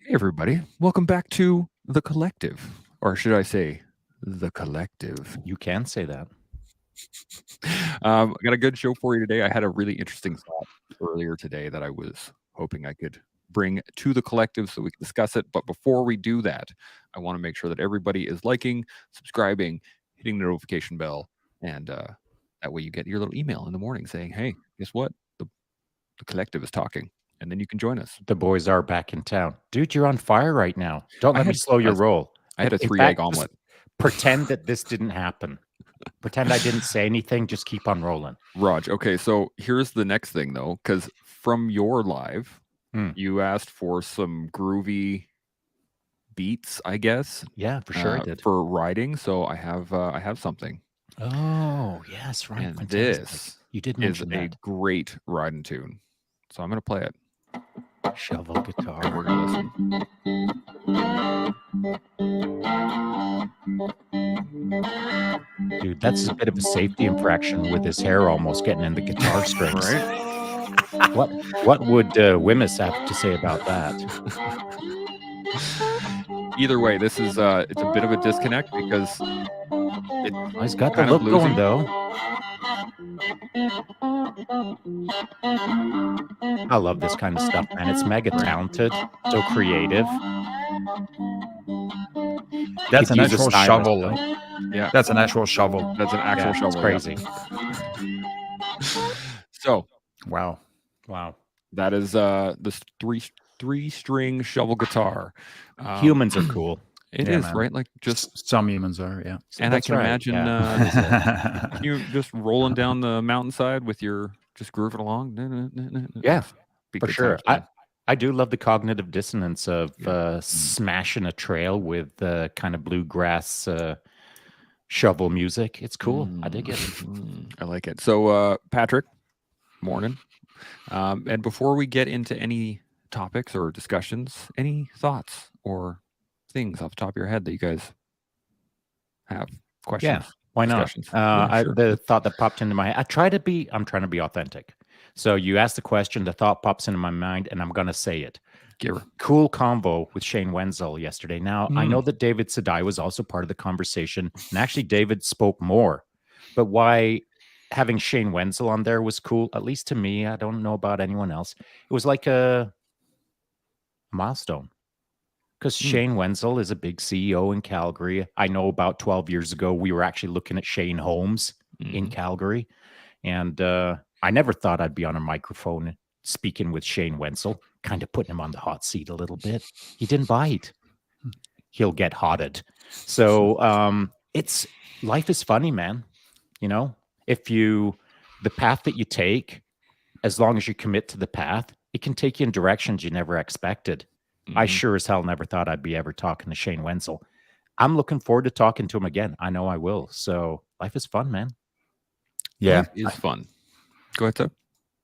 Hey, everybody. Welcome back to The Collective. Or should I say, The Collective. You can say that. I got a good show for you today. I had a really interesting thought earlier today that I was hoping I could bring to The Collective so we can discuss it. But before we do that, I want to make sure that everybody is liking, subscribing, hitting the notification bell, and that way you get your little email in the morning saying, hey, guess what? The Collective is talking. And then you can join us. The boys are back in town. Dude, you're on fire right now. Don't I let me had slow your roll. I had a In 3-egg fact, just omelet. pretend that this didn't happen. Pretend I didn't say anything. Just keep on rolling. Raj, okay, so here's the next thing though, because from your live, you asked for some groovy beats, I guess. Yeah, for sure I did. For riding. So I have something. Oh, yes, right. And Fantastic. this You did is mention a that. great riding tune. So I'm gonna play it. Shovel And guitar. we're gonna listen. Dude, that's a bit of a safety infraction with his hair almost getting in the guitar strings. Right? What would Wimmis have to say about that? Either way, this is it's a bit of a disconnect because He's got the kind of look going bluesy. though. I love this kind of stuff, man. It's mega talented, so creative. That's Could an use a actual stylist, shovel. though. Yeah, That's an actual shovel. that's an actual Yeah, shovel. it's crazy. Yeah. So Wow. that is this three-string shovel guitar. Humans are cool. It Yeah, is, man. right? Like just Some humans are, yeah. and That's I can right, imagine yeah. you just rolling down the mountainside with your just grooving along. Yeah, Be for good sure. times, man. I do love the cognitive dissonance of smashing a trail with kind of bluegrass shovel music. It's cool. I dig it. I like it. So, Patrick, morning. And before we get into any topics or discussions, any thoughts or things off the top of your head that you guys have? Questions? Yeah, why not? Discussions? Yeah, sure. The thought that popped into my head, I'm trying to be authentic. So you asked the question, the thought pops into my mind, and I'm going to say it. Cool convo with Shane Wenzel yesterday. Now, I know that David Sedai was also part of the conversation, and actually David spoke more. But why having Shane Wenzel on there was cool, at least to me. I don't know about anyone else. It was like a milestone. Because Shane Wenzel is a big CEO in Calgary. I know about 12 years ago, we were actually looking at Shane Holmes in Calgary. And I never thought I'd be on a microphone speaking with Shane Wenzel, kind of putting him on the hot seat a little bit. He didn't bite. He'll get hotted. So life is funny, man. You know, the path that you take, as long as you commit to the path, it can take you in directions you never expected. I sure as hell never thought I'd be ever talking to Shane Wenzel. I'm looking forward to talking to him again. I know I will. So life is fun, man. Yeah, Life is fun. Go ahead, Seb.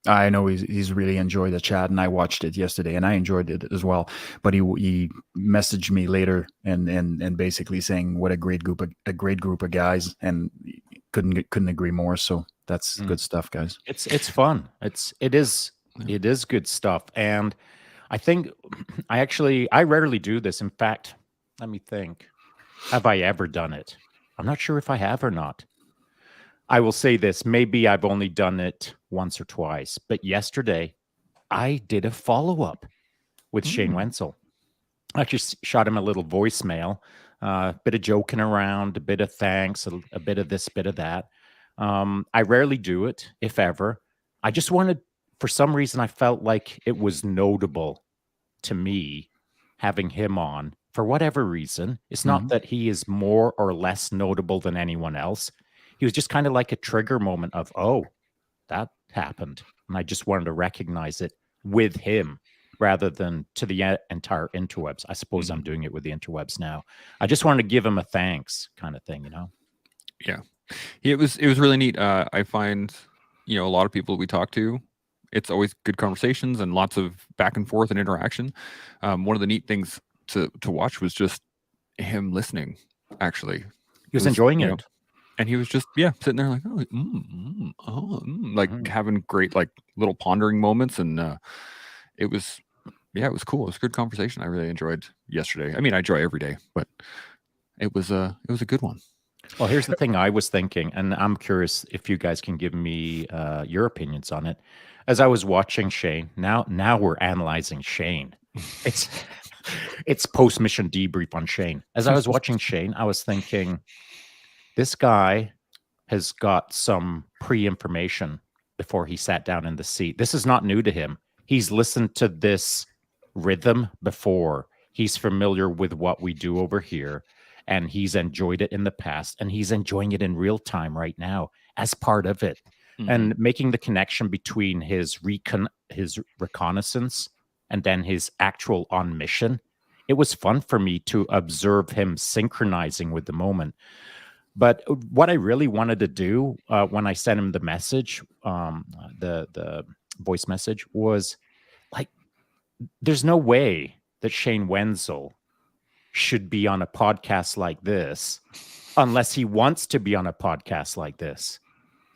I know he's really enjoyed the chat, and I watched it yesterday, and I enjoyed it as well. But he messaged me later and basically saying what a great group of guys, and couldn't agree more. So that's good stuff, guys. It's fun. It is good stuff, and I think I rarely do this. In fact, let me think. Have I ever done it? I'm not sure if I have or not. I will say this. Maybe I've only done it once or twice. But yesterday, I did a follow-up with Shane Wenzel. I actually shot him a little voicemail, a bit of joking around, a bit of thanks, a bit of this, bit of that. I rarely do it, if ever. I just wanted, for some reason, I felt like it was notable to me having him on for whatever reason. It's not that he is more or less notable than anyone else. He was just kind of like a trigger moment of, oh, that happened. And I just wanted to recognize it with him rather than to the entire interwebs. I suppose I'm doing it with the interwebs now. I just wanted to give him a thanks kind of thing, you know? Yeah. It was really neat. I find, a lot of people we talk to, it's always good conversations and lots of back and forth and interaction. One of the neat things to watch was just him listening, actually. He was enjoying it. And he was just, sitting there like, like having great, like little pondering moments. And it was yeah, it was cool. It was a good conversation. I really enjoyed yesterday. I mean, I enjoy every day, but it was a good one. Well, here's the thing I was thinking, and I'm curious if you guys can give me your opinions on it. As I was watching Shane, now we're analyzing Shane. It's it's post mission debrief on Shane. As I was watching Shane, I was thinking, this guy has got some pre-information before he sat down in the seat. This is not new to him. He's listened to this rhythm before. He's familiar with what we do over here, and he's enjoyed it in the past, and he's enjoying it in real time right now as part of it. And making the connection between his reconnaissance and then his actual on mission, it was fun for me to observe him synchronizing with the moment. But what I really wanted to do when I sent him the message, the voice message, was like, there's no way that Shane Wenzel should be on a podcast like this unless he wants to be on a podcast like this.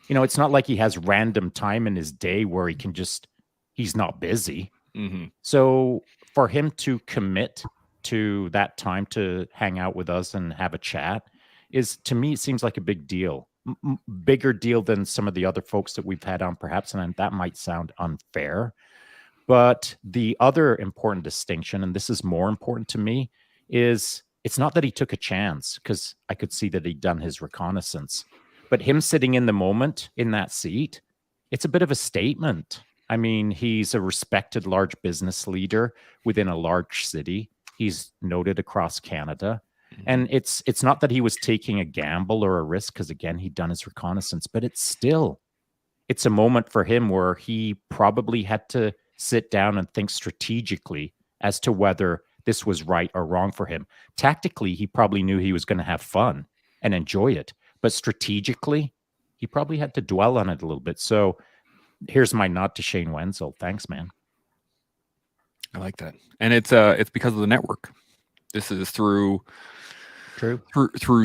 You know, it's not like he has random time in his day where he can he's not busy. So for him to commit to that time to hang out with us and have a chat to me, it seems like a big deal. Bigger deal than some of the other folks that we've had on, perhaps, and that might sound unfair. But the other important distinction, and this is more important to me, is it's not that he took a chance, because I could see that he'd done his reconnaissance. But him sitting in the moment in that seat, it's a bit of a statement. I mean, he's a respected large business leader within a large city. He's noted across Canada. And it's not that he was taking a gamble or a risk, because, again, he'd done his reconnaissance. But it's a moment for him where he probably had to sit down and think strategically as to whether this was right or wrong for him. Tactically, he probably knew he was going to have fun and enjoy it. But strategically, he probably had to dwell on it a little bit. So here's my nod to Shane Wenzel. Thanks, man. I like that. And it's because of the network. This is through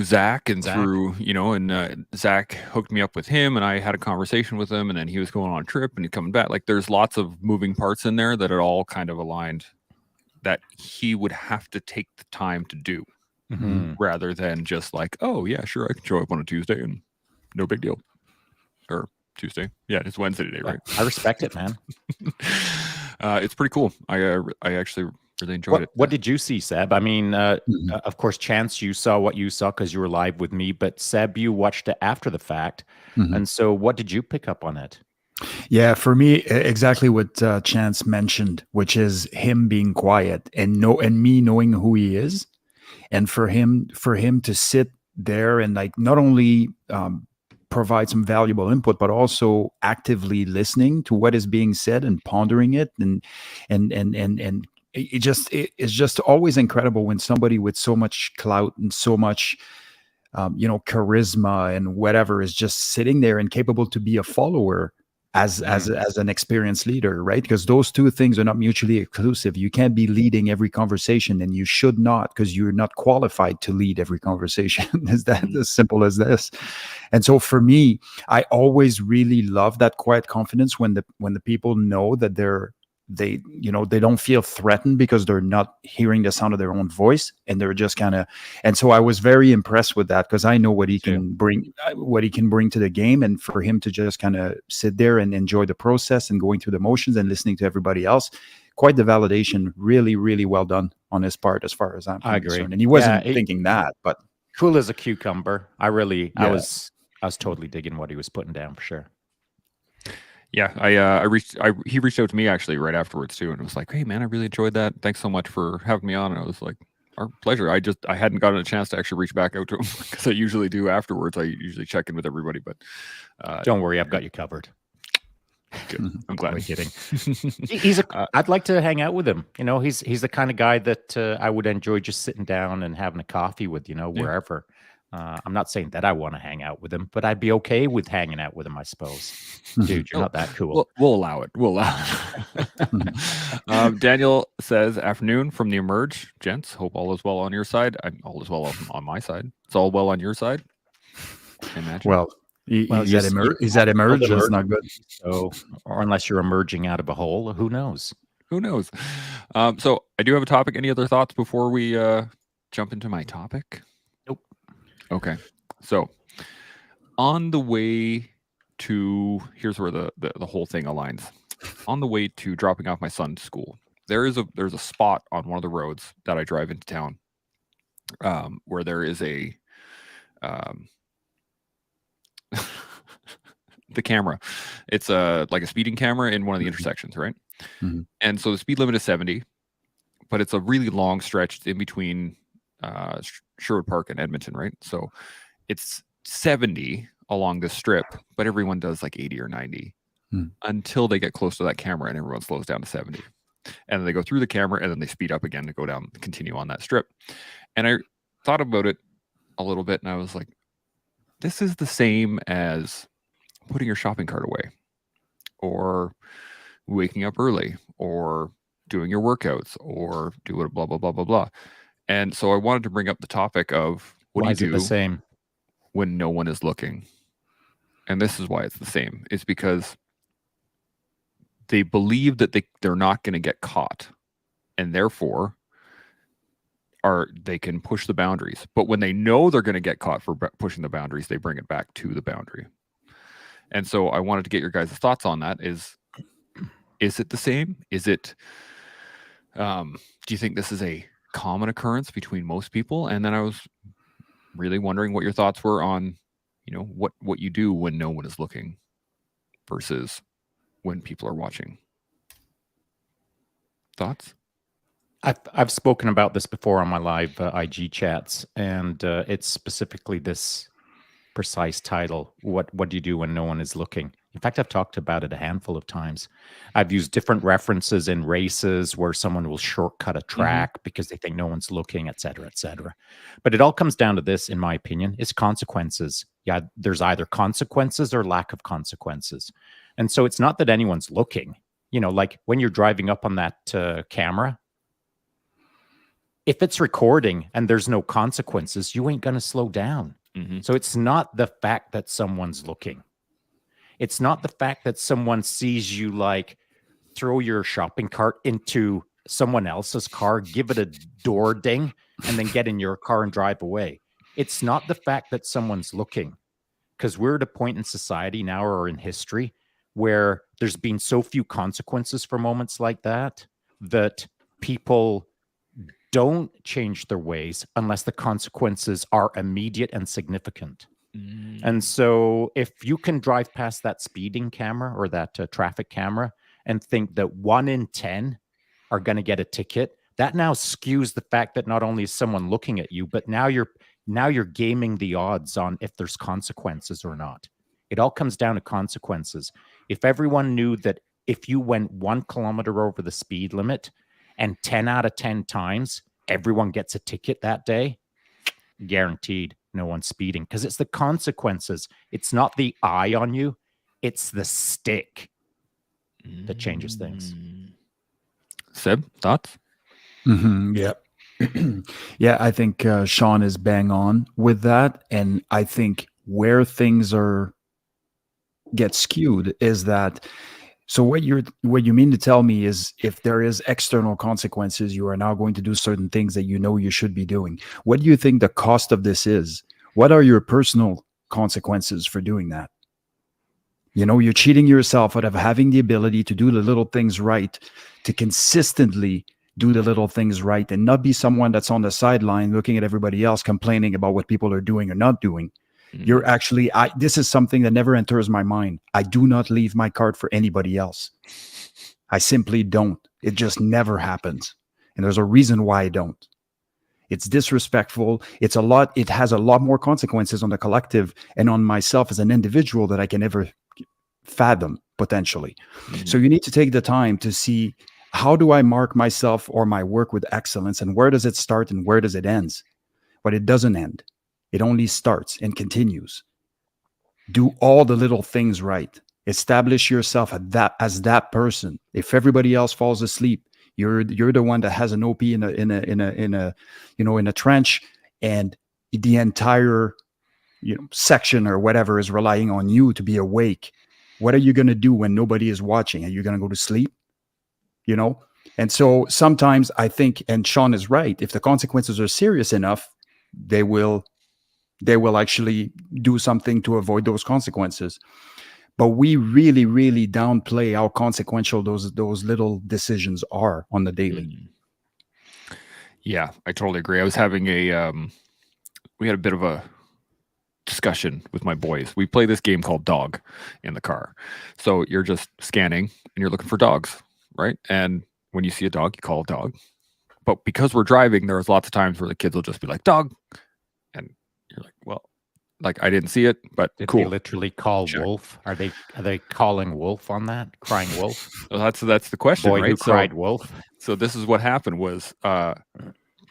Zach and through, and Zach hooked me up with him, and I had a conversation with him, and then he was going on a trip and he's coming back. Like, there's lots of moving parts in there that it all kind of aligned that he would have to take the time to do. Rather than just like, oh yeah, sure, I can show up on a Tuesday and no big deal. Or Tuesday, yeah, it's Wednesday today, right? I respect it, man. It's pretty cool. I actually really enjoyed it. What did you see, Seb? I mean, of course, Chance, you saw what you saw because you were live with me, but Seb, you watched it after the fact. And so what did you pick up on it? Yeah, for me, exactly what Chance mentioned, which is him being quiet and me knowing who he is. And for him to sit there and like not only provide some valuable input, but also actively listening to what is being said and pondering it, and it's just always incredible when somebody with so much clout and so much charisma and whatever is just sitting there and capable to be a follower as an experienced leader, right? Because those two things are not mutually exclusive. You can't be leading every conversation, and you should not, because you're not qualified to lead every conversation. Is that as simple as this? And so for me, I always really love that quiet confidence when the people know that they don't feel threatened because they're not hearing the sound of their own voice, and they're just kind of. And so I was very impressed with that, because I know what he can bring to the game, and for him to just kind of sit there and enjoy the process and going through the motions and listening to everybody else, quite the validation. Really, really well done on his part, as far as I'm concerned. Agree. And he wasn't thinking that, but cool as a cucumber. I was totally digging what he was putting down, for sure. Yeah, he reached out to me actually right afterwards too, and it was like, hey man, I really enjoyed that. Thanks so much for having me on. And I was like, our pleasure. I hadn't gotten a chance to actually reach back out to him, because I usually do afterwards. I usually check in with everybody, but don't worry, I've got you covered. Good. I'm glad. I'm kidding. I'd like to hang out with him. He's the kind of guy that I would enjoy just sitting down and having a coffee with, wherever. I'm not saying that I want to hang out with him, but I'd be okay with hanging out with him, I suppose. Dude, you're not that cool. We'll allow it. We'll allow it. Daniel says, afternoon from the Emerge. Gents, hope all is well on your side. All is well on my side. It's all well on your side. Imagine. Well, he's at Emerge. That's not good. So, or unless you're emerging out of a hole, who knows? Who knows? So I do have a topic. Any other thoughts before we jump into my topic? Nope. Okay. So on the way to, here's where the whole thing aligns. On the way to dropping off my son to school, there's a spot on one of the roads that I drive into town, where there is a the camera. It's like a speeding camera in one of the intersections, right? Mm-hmm. And so the speed limit is 70, but it's a really long stretch in between Sherwood Park and Edmonton, right? So it's 70 along this strip, but everyone does like 80 or 90 until they get close to that camera, and everyone slows down to 70. And then they go through the camera, and then they speed up again to go down, continue on that strip. And I thought about it a little bit, and I was like, this is the same as putting your shopping cart away, or waking up early, or doing your workouts, or doing blah, blah, blah, blah, blah. And so I wanted to bring up the topic of what Why do you is it do the same when no one is looking? And this is why it's the same. It's because they believe that they're not going to get caught, and therefore they can push the boundaries. But when they know they're going to get caught for pushing the boundaries, they bring it back to the boundary. And so I wanted to get your guys' thoughts on that. Is it the same? Is it, do you think this is a common occurrence between most people? And then I was really wondering what your thoughts were on, what you do when no one is looking versus when people are watching. Thoughts? I've spoken about this before on my live IG chats, and it's specifically this precise title. What do you do when no one is looking? In fact, I've talked about it a handful of times. I've used different references in races where someone will shortcut a track because they think no one's looking, et cetera, et cetera. But it all comes down to this, in my opinion, is consequences. Yeah, there's either consequences or lack of consequences. And so it's not that anyone's looking. Like when you're driving up on that camera, if it's recording and there's no consequences, you ain't going to slow down. So it's not the fact that someone's looking. It's not the fact that someone sees you like throw your shopping cart into someone else's car, give it a door ding, and then get in your car and drive away. It's not the fact that someone's looking, because we're at a point in society now or in history where there's been so few consequences for moments like that people don't change their ways unless the consequences are immediate and significant. And so if you can drive past that speeding camera or that traffic camera and think that 1 in 10 are going to get a ticket, that now skews the fact that not only is someone looking at you, but now you're gaming the odds on if there's consequences or not. It all comes down to consequences. If everyone knew that if you went 1 kilometer over the speed limit, and 10 out of 10 times, everyone gets a ticket that day, guaranteed no one's speeding, because it's the consequences. It's not the eye on you. It's the stick that changes things. Seb, thoughts? Yeah. Yeah, I think Shaun is bang on with that. And I think where things get skewed is that, so what you mean to tell me is if there is external consequences, you are now going to do certain things that you should be doing. What do you think the cost of this is? What are your personal consequences for doing that? You're cheating yourself out of having the ability to do the little things right, to consistently do the little things right, and not be someone that's on the sideline looking at everybody else complaining about what people are doing or not doing. You're actually, this is something that never enters my mind. I do not leave my cart for anybody else. I simply don't. It just never happens. And there's a reason why I don't. It's disrespectful. It has a lot more consequences on the collective and on myself as an individual that I can never fathom potentially. So you need to take the time to see, how do I mark myself or my work with excellence, and where does it start and where does it end? But it doesn't end. It only starts and continues. Do all the little things right. Establish yourself as that person. If everybody else falls asleep, you're the one that has an OP in a trench, and the entire section or whatever is relying on you to be awake. What are you going to do when nobody is watching? Are you going to go to sleep? And so sometimes I think, and Shaun is right, if the consequences are serious enough, they will actually do something to avoid those consequences. But we really, really downplay how consequential those little decisions are on the daily. Yeah, I totally agree. I was having we had a bit of a discussion with my boys. We play this game called Dog in the car. So you're just scanning and you're looking for dogs, right? And when you see a dog, you call a dog. But because we're driving, there's lots of times where the kids will just be like, dog. And you're like, well, like I didn't see it, but Did cool. they literally call Check. wolf? Are they calling wolf on that? Crying wolf? Well, that's the question, Boy right? who cried wolf. So this is what happened was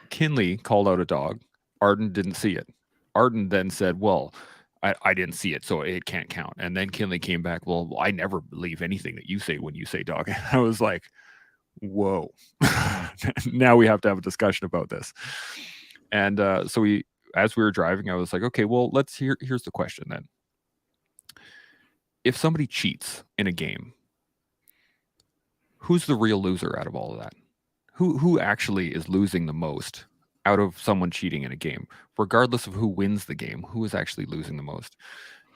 Kinley called out a dog. Arden didn't see it. Arden then said, well, I didn't see it, so it can't count. And then Kinley came back, well, I never believe anything that you say when you say dog. And I was like, whoa. Now we have to have a discussion about this. And so as we were driving, I was like, okay, well, here's the question then. If somebody cheats in a game, who's the real loser out of all of that? Who actually is losing the most out of someone cheating in a game, regardless of who wins the game? Who is actually losing the most?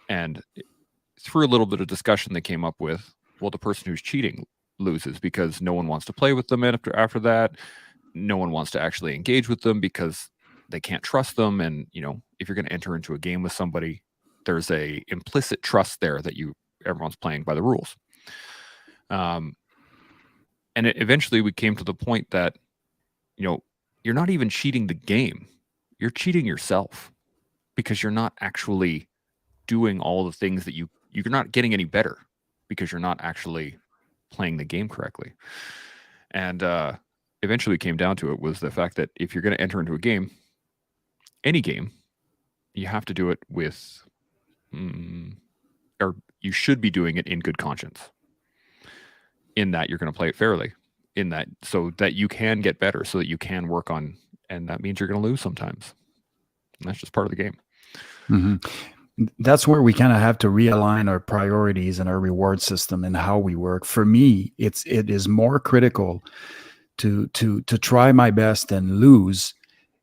And through a little bit of discussion, they came up with, well, the person who's cheating loses because no one wants to play with them after that. No one wants to actually engage with them because they can't trust them. And if you're going to enter into a game with somebody, there's a implicit trust there that everyone's playing by the rules. And eventually we came to the point that, you're not even cheating the game. You're cheating yourself because you're not actually doing all the things that you're not getting any better because you're not actually playing the game correctly. And eventually it came down to it was the fact that if you're going to enter into a game, any game, you have to do it with, or you should be doing it in good conscience, in that you're going to play it fairly, in that so that you can get better, so that you can work on, and that means you're going to lose sometimes. And that's just part of the game. Mm-hmm. That's where we kind of have to realign our priorities and our reward system and how we work. For me, it is more critical to try my best and lose.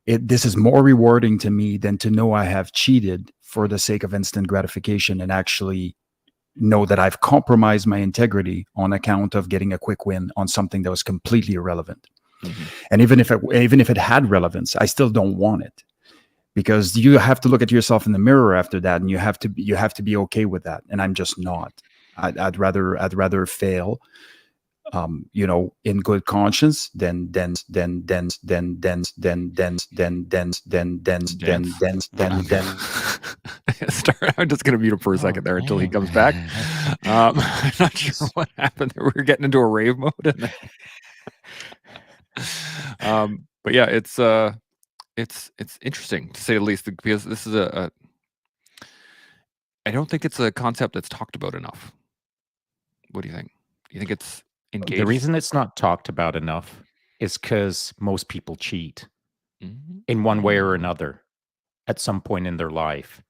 This is more rewarding to me than to know I have cheated for the sake of instant gratification and actually know that I've compromised my integrity on account of getting a quick win on something that was completely irrelevant. Mm-hmm. And even if it had relevance, I still don't want it, because you have to look at yourself in the mirror after that, and you have to be okay with that. And I'm just not. I'd rather fail, in good conscience than I'm just going to mute him for a second there until he comes back. I'm not sure what happened there. We were getting into a rave mode. But yeah, it's interesting to say the least, because this is I don't think it's a concept that's talked about enough. What do you think? Do you think it's engaged? The reason it's not talked about enough is because most people cheat in one way or another at some point in their life.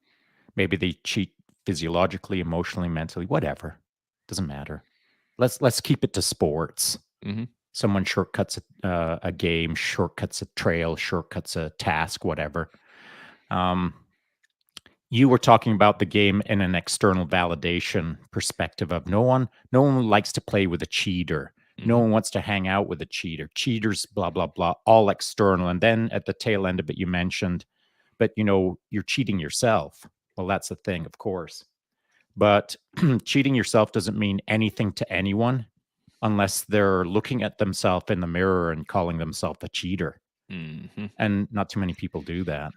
Maybe they cheat physiologically, emotionally, mentally, whatever. Doesn't matter. Let's keep it to sports. Mm-hmm. Someone shortcuts a game, shortcuts a trail, shortcuts a task, whatever. You were talking about the game in an external validation perspective of no one likes to play with a cheater. Mm-hmm. No one wants to hang out with a cheater. Cheaters, blah, blah, blah, all external. And then at the tail end of it, you mentioned, but you're cheating yourself. Well, that's the thing, of course. But cheating yourself doesn't mean anything to anyone unless they're looking at themselves in the mirror and calling themselves a cheater. Mm-hmm. And not too many people do that.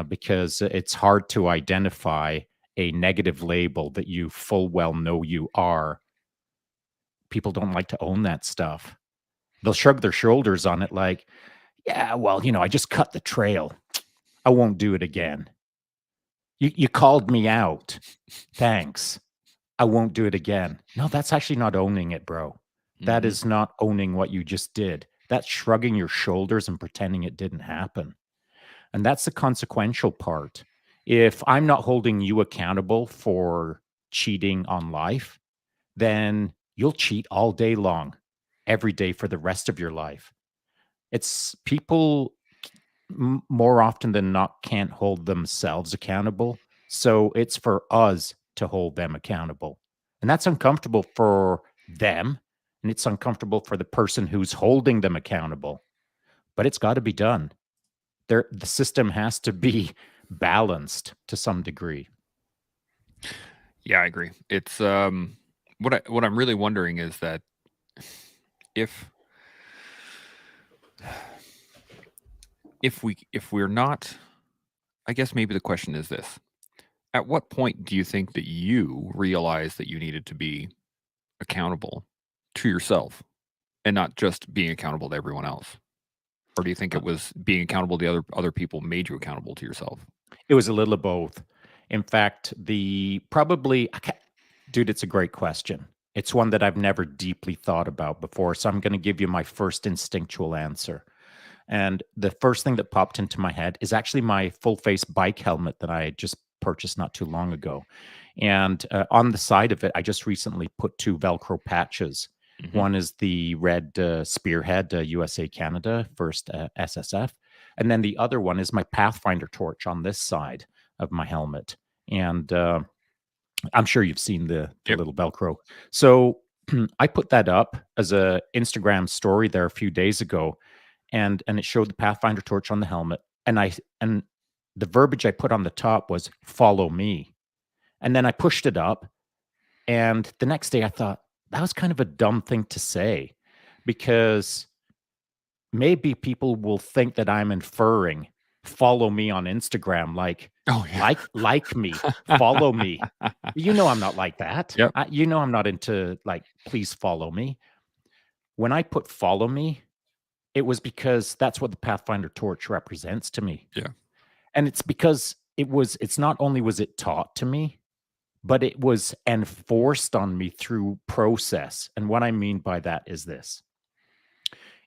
Because it's hard to identify a negative label that you full well know you are. People don't like to own that stuff. They'll shrug their shoulders on it like, yeah, well, I just cut the trail. I won't do it again. You called me out. Thanks. I won't do it again. No, that's actually not owning it, bro. Mm-hmm. That is not owning what you just did. That's shrugging your shoulders and pretending it didn't happen. And that's the consequential part. If I'm not holding you accountable for cheating on life, then you'll cheat all day long. every day for the rest of your life. It's people more often than not can't hold themselves accountable. So it's for us to hold them accountable. And that's uncomfortable for them. And it's uncomfortable for the person who's holding them accountable. But it's got to be done. The system has to be balanced to some degree. Yeah, I agree. It's what I'm really wondering is that if we're not, I guess maybe the question is this. At what point do you think that you realized that you needed to be accountable to yourself and not just being accountable to everyone else? Or do you think it was being accountable to other people made you accountable to yourself? It was a little of both. In fact, dude, it's a great question. It's one that I've never deeply thought about before. So I'm going to give you my first instinctual answer. And the first thing that popped into my head is actually my full face bike helmet that I just purchased not too long ago. And on the side of it, I just recently put 2 Velcro patches. Mhm. One is the red spearhead, USA Canada, first SSF. And then the other one is my Pathfinder torch on this side of my helmet. And I'm sure you've seen the Yep. little Velcro. So I put that up as a Instagram story there a few days ago, and it showed the Pathfinder torch on the helmet, and the verbiage I put on the top was "follow me," and then I pushed it up, and the next day I thought that was kind of a dumb thing to say, because maybe people will think that I'm inferring follow me on Instagram, like Oh, yeah. like me, follow me. You know I'm not like that. Yep. You know I'm not into like, please follow me. When I put follow me, it was because that's what the Pathfinder torch represents to me. Yeah. And it's because it's not only was it taught to me, but it was enforced on me through process. And what I mean by that is this.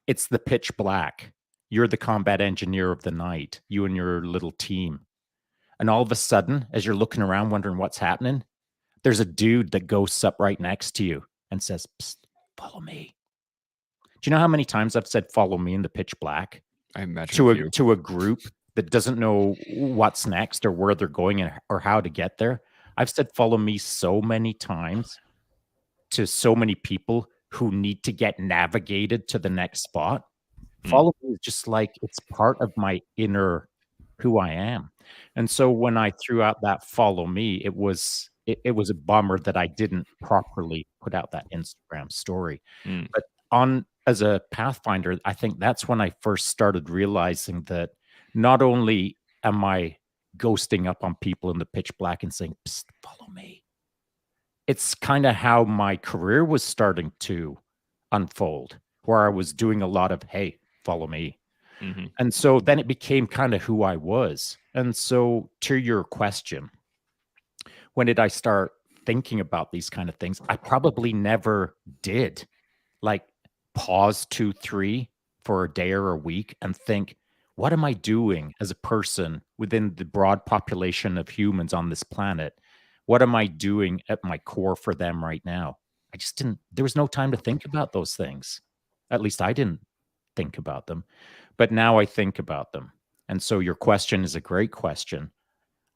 It's the pitch black. You're the combat engineer of the night, you and your little team. And all of a sudden, as you're looking around wondering what's happening, there's a dude that ghosts up right next to you and says, "Psst, follow me." Do you know how many times I've said follow me in the pitch black I imagine a few. to a group that doesn't know what's next or where they're going or how to get there? I've said follow me so many times to so many people who need to get navigated to the next spot. Follow me is just like it's part of my inner who I am. And so when I threw out that follow me, it was a bummer that I didn't properly put out that Instagram story. Mm. But on as a Pathfinder, I think that's when I first started realizing that not only am I ghosting up on people in the pitch black and saying, "Psst, follow me." It's kind of how my career was starting to unfold, where I was doing a lot of, "Hey, follow me." Mhm. And so then it became kind of who I was. And so to your question, when did I start thinking about these kind of things? I probably never did. Like pause 2, 3 for a day or a week and think, what am I doing as a person within the broad population of humans on this planet? What am I doing at my core for them right now? I just didn't, there was no time to think about those things. At least I didn't think about them. But now I think about them. And so your question is a great question.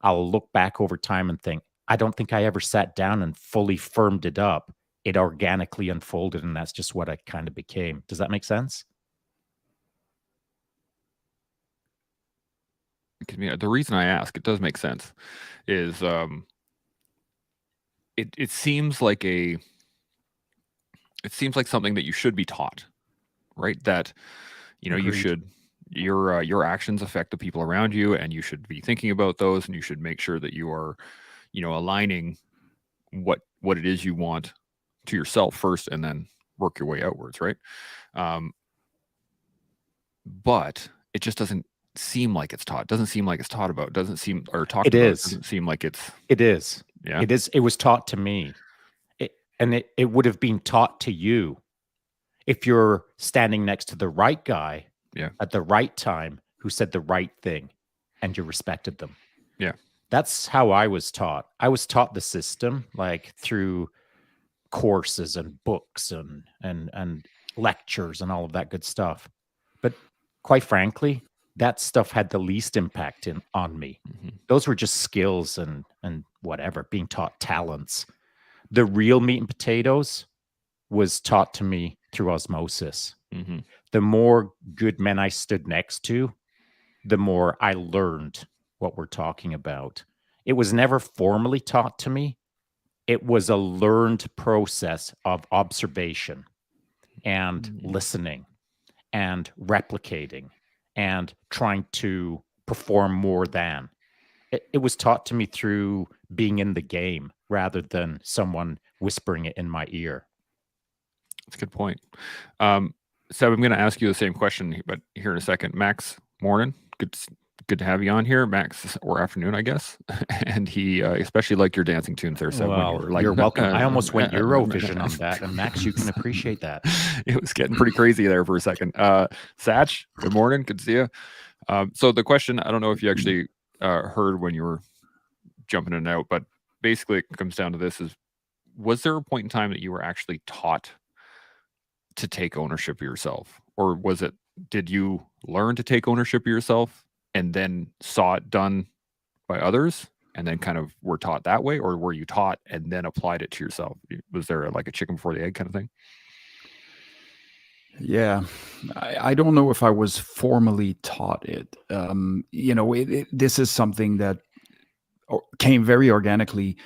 I'll look back over time and think, I don't think I ever sat down and fully firmed it up. It organically unfolded, and that's just what I kind of became. Does that make sense? The reason I ask, it does make sense, is it seems like something that you should be taught, right? That you Agreed. should your actions affect the people around you, and you should be thinking about those, and you should make sure that you are aligning what it is you want to yourself first, and then work your way outwards, right? But it just doesn't seem like it's taught. Doesn't seem like it's taught about. Doesn't seem or talked It about. It is. doesn't seem like it's. It is. Yeah. It is. It was taught to me. It would have been taught to you if you're standing next to the right guy Yeah. at the right time who said the right thing and you respected them. Yeah. That's how I was taught. I was taught the system like through courses and books and lectures and all of that good stuff. But quite frankly, that stuff had the least impact on me. Those were just skills and whatever, being taught talents. The real meat and potatoes was taught to me through osmosis. The more good men I stood next to, the more I learned what we're talking about. It was never formally taught to me. It was a learned process of observation and listening and replicating and trying to perform more than. It was taught to me through being in the game rather than someone whispering it in my ear. That's a good point. So I'm going to ask you the same question, but here in a second. Max, morning. Good to have you on here, Max, or afternoon, I guess. And he especially liked your dancing tunes there. So Well, you're welcome. I almost went Eurovision on that, and Max, you can appreciate that. It was getting pretty crazy there for a second. Satch, good morning. Good to see you. So the question, I don't know if you actually heard when you were jumping in and out, but basically it comes down to this: was there a point in time that you were actually taught to take ownership of yourself, or did you learn to take ownership of yourself and then saw it done by others and then kind of were taught that way, or were you taught and then applied it to yourself? Was there like a chicken before the egg kind of thing? Yeah, I don't know if I was formally taught it. This is something that came very organically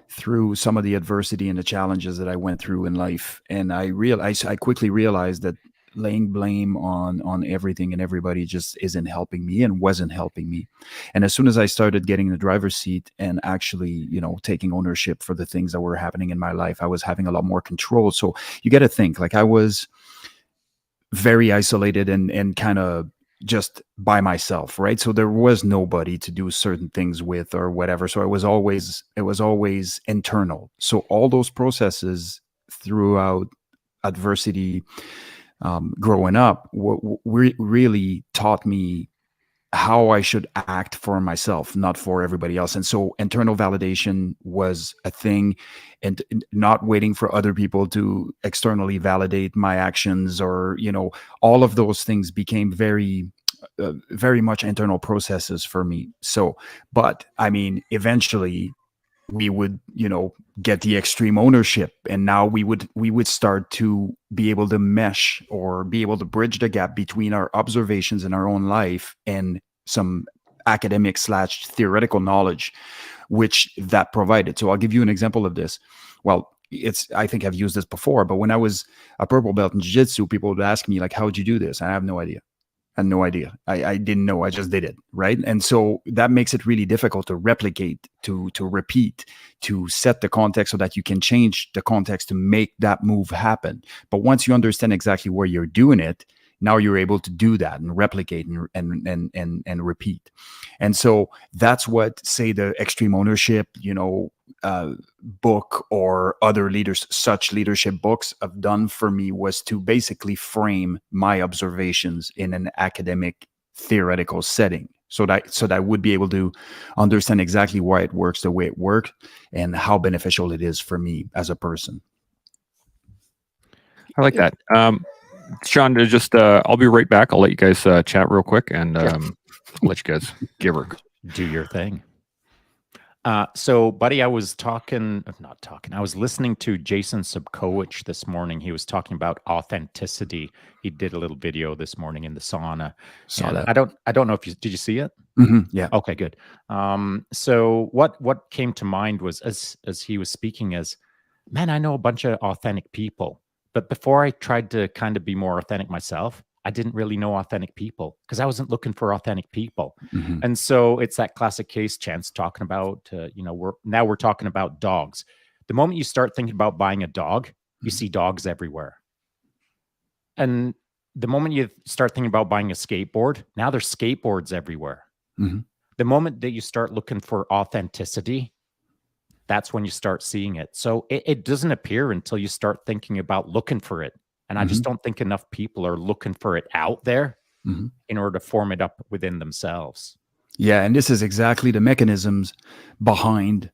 through some of the adversity and the challenges that I went through in life. And I quickly realized that laying blame on everything and everybody just isn't helping me and wasn't helping me. And as soon as I started getting the driver's seat and actually, taking ownership for the things that were happening in my life, I was having a lot more control. So you got to think, like, I was very isolated and kind of just by myself, right? So there was nobody to do certain things with or whatever. So it was always internal. So all those processes throughout adversity, growing up, really taught me how I should act for myself, not for everybody else. And so internal validation was a thing, and not waiting for other people to externally validate my actions, or, all of those things became very much internal processes for me. So, but I mean, eventually we would, get the extreme ownership, and now we would start to be able to mesh or be able to bridge the gap between our observations in our own life and some academic / theoretical knowledge which that provided. So I'll give you an example of this. Well, I think I've used this before, but when I was a purple belt in jiu-jitsu, people would ask me, like, how'd you do this? I have no idea. I didn't know. I just did it. Right. And so that makes it really difficult to replicate, to repeat, to set the context so that you can change the context to make that move happen. But once you understand exactly where you're doing it, now you're able to do that and replicate and repeat. And so that's what, say, the extreme ownership, book or other such leadership books have done for me, was to basically frame my observations in an academic theoretical setting, so that I would be able to understand exactly why it works the way it worked and how beneficial it is for me as a person. I like that. Shaun, I'll be right back. I'll let you guys chat real quick, and I'll let you guys do your thing. So, buddy, I was listening to Jason Subkowicz this morning. He was talking about authenticity. He did a little video this morning in the sauna. Saw that. I don't know if did you see it? Mm-hmm, yeah. Okay, good. So what came to mind was, as he was speaking, man, I know a bunch of authentic people, but before I tried to kind of be more authentic myself, I didn't really know authentic people because I wasn't looking for authentic people. Mm-hmm. And so it's that classic case, Chance, talking about, we're talking about dogs. The moment you start thinking about buying a dog, you see dogs everywhere. And the moment you start thinking about buying a skateboard, now there's skateboards everywhere. Mm-hmm. The moment that you start looking for authenticity, that's when you start seeing it. So it doesn't appear until you start thinking about looking for it. And I just don't think enough people are looking for it out there in order to form it up within themselves. Yeah, and this is exactly the mechanisms behind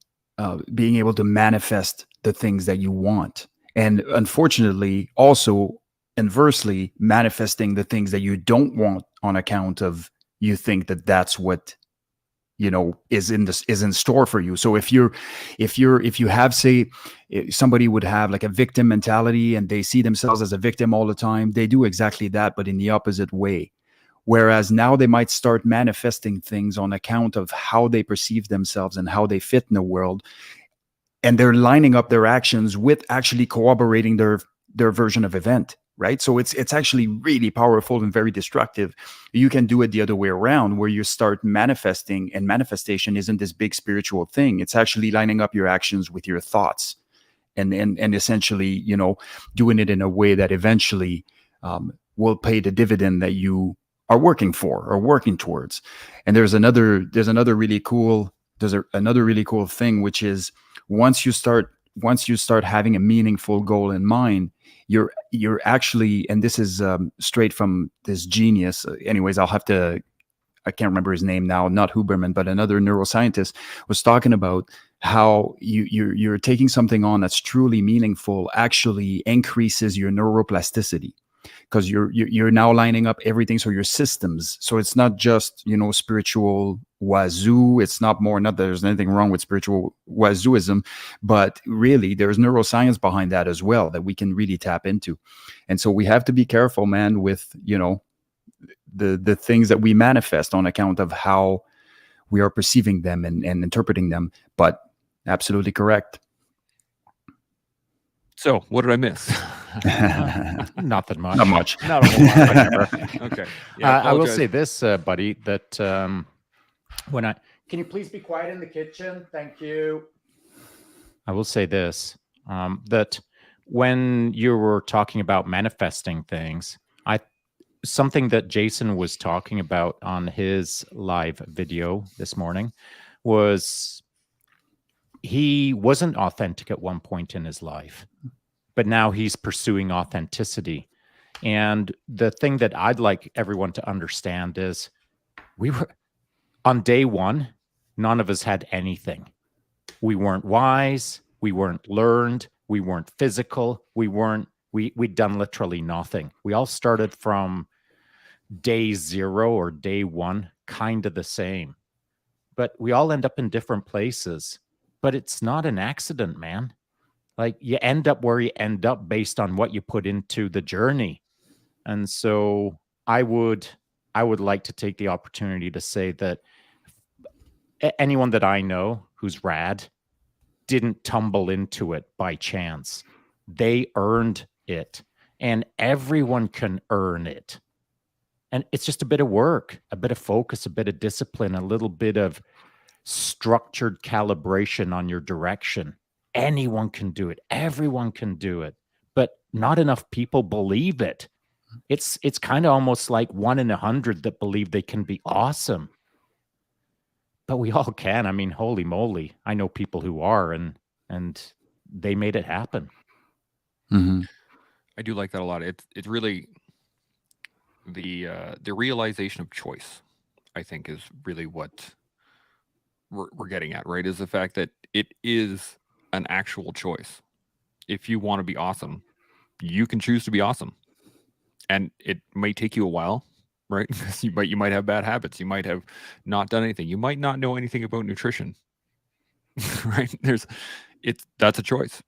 being able to manifest the things that you want. And unfortunately, also, inversely manifesting the things that you don't want on account of you think that that's what is in store for you. So if you have, say, somebody would have like a victim mentality and they see themselves as a victim all the time, they do exactly that, but in the opposite way. Whereas now they might start manifesting things on account of how they perceive themselves and how they fit in the world, and they're lining up their actions with actually corroborating their version of event, right? So it's actually really powerful and very destructive. You can do it the other way around, where you start manifesting, and manifestation isn't this big spiritual thing. It's actually lining up your actions with your thoughts, and essentially, doing it in a way that eventually will pay the dividend that you are working for or working towards. And there's another really cool thing, which is once you start having a meaningful goal in mind, you're actually, and this is straight from this genius. Anyways, I can't remember his name now, not Huberman, but another neuroscientist was talking about how you're taking something on that's truly meaningful actually increases your neuroplasticity, because you're now lining up everything. So your systems, so it's not just spiritual wazoo. It's not that there's anything wrong with spiritual wazooism, but really there's neuroscience behind that as well that we can really tap into. And so we have to be careful, man, with the things that we manifest on account of how we are perceiving them and interpreting them. But absolutely correct. So what did I miss? Nothing much. Not much. Not a whole lot. Whatever. Okay. Yeah, I will say this, buddy, that can you please be quiet in the kitchen? Thank you. I will say this, that when you were talking about manifesting things, something that Jason was talking about on his live video this morning was he wasn't authentic at one point in his life, but now he's pursuing authenticity. And the thing that I'd like everyone to understand is we were on day one, none of us had anything. We weren't wise. We weren't learned. We weren't physical. We'd done literally nothing. We all started from day zero or day one, kind of the same, but we all end up in different places. But it's not an accident, man. Like, you end up where you end up based on what you put into the journey. And so I would like to take the opportunity to say that anyone that I know who's rad didn't tumble into it by chance. They earned it, and everyone can earn it. And it's just a bit of work, a bit of focus, a bit of discipline, a little bit of structured calibration on your direction. Anyone can do it. Everyone can do it. But not enough people believe it. It's kind of almost like 1 in 100 that believe they can be awesome. But we all can. I mean, holy moly. I know people who are, and they made it happen. Mm-hmm. I do like that a lot. It's really the realization of choice, I think, is really what we're getting at, right? Is the fact that it is an actual choice. If you want to be awesome, you can choose to be awesome, and it may take you a while, right? you might have bad habits. You might have not done anything. You might not know anything about nutrition, right? That's a choice.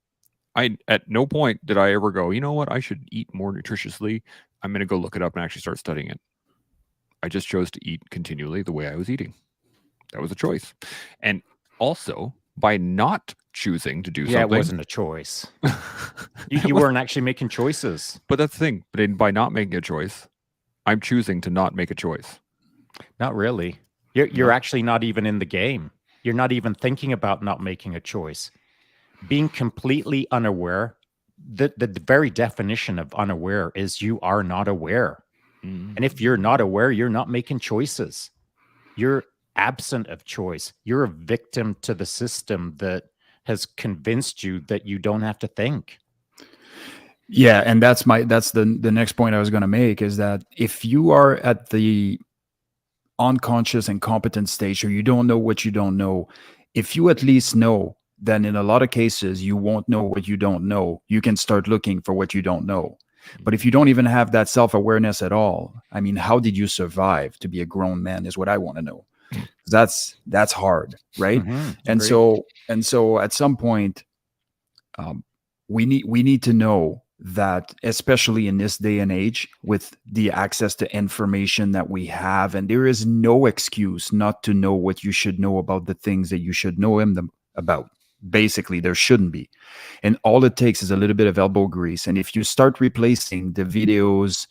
At no point did I ever go, you know what, I should eat more nutritiously. I'm going to go look it up and actually start studying it. I just chose to eat continually the way I was eating. That was a choice. And also, by not choosing to do something... Yeah, it wasn't a choice. You weren't actually making choices. But that's the thing. But by not making a choice, I'm choosing to not make a choice. Not really. You're actually not even in the game. You're not even thinking about not making a choice. Being completely unaware, the very definition of unaware is you are not aware. Mm-hmm. And if you're not aware, you're not making choices. You're absent of choice. You're a victim to the system that has convinced you that you don't have to think. Yeah, and that's the next point I was going to make, is that if you are at the unconscious and competent stage, or you don't know what you don't know, if you at least know, then in a lot of cases you won't know what you don't know. You can start looking for what you don't know. But if you don't even have that self-awareness at all, I mean, how did you survive to be a grown man is what I want to know. That's hard, right? And so at some point, we need to know that, especially in this day and age, with the access to information that we have, and there is no excuse not to know what you should know about the things that you should know about. Basically, there shouldn't be. And all it takes is a little bit of elbow grease. And if you start replacing the videos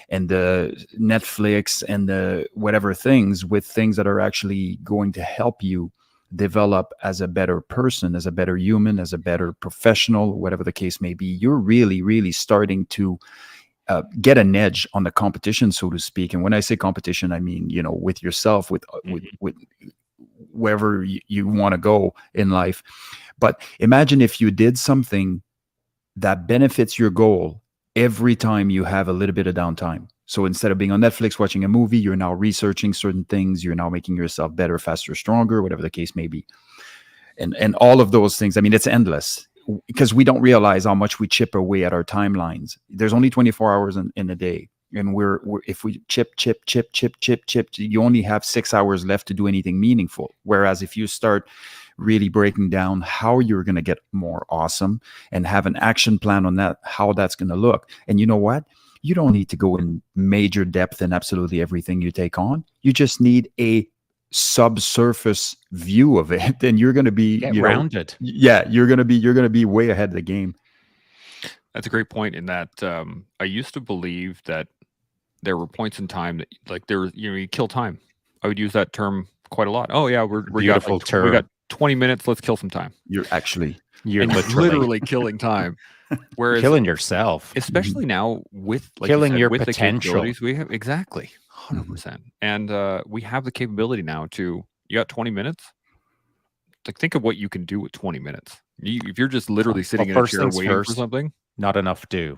and the Netflix and the whatever things with things that are actually going to help you develop as a better person, as a better human, as a better professional, whatever the case may be, you're really, really starting to get an edge on the competition, so to speak. And when I say competition, I mean, with yourself, with wherever you want to go in life. But imagine if you did something that benefits your goal every time you have a little bit of downtime. So instead of being on Netflix watching a movie, you're now researching certain things. You're now making yourself better, faster, stronger, whatever the case may be. And all of those things, I mean, it's endless, because we don't realize how much we chip away at our timelines. There's only 24 hours in a day. And we're if we chip, you only have 6 hours left to do anything meaningful. Whereas if you start really breaking down how you're going to get more awesome and have an action plan on that, how that's going to look. And you know what? You don't need to go in major depth in absolutely everything you take on. You just need a subsurface view of it, and you're going to be rounded. You're going to be way ahead of the game. That's a great point. In that, I used to believe that there were points in time that, like, you kill time. I would use that term quite a lot. Oh yeah, we got 20 minutes. Let's kill some time. You're literally killing time. Whereas killing yourself, especially now with, like killing you said, your with potential. The capabilities we have, exactly 100%. And we have the capability now to. You got 20 minutes. Like, think of what you can do with 20 minutes. If you're just literally sitting in a chair waiting for something, not enough do,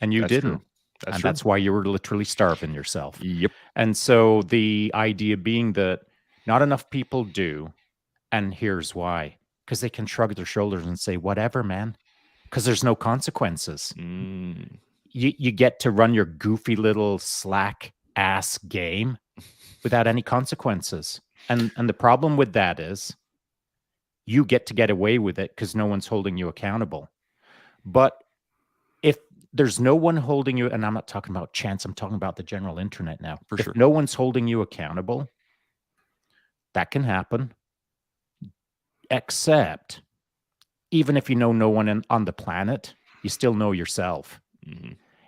and you didn't. True. That's why you were literally starving yourself. Yep. And so the idea being that not enough people do, and here's why: because they can shrug their shoulders and say, "Whatever, man." Because there's no consequences. You get to run your goofy little slack ass game without any consequences. And the problem with that is you get away with it because no one's holding you accountable. But if there's no one holding you, and I'm not talking about Chance, I'm talking about the general internet now. If no one's holding you accountable, that can happen. Except, even if you know no one on the planet, you still know yourself.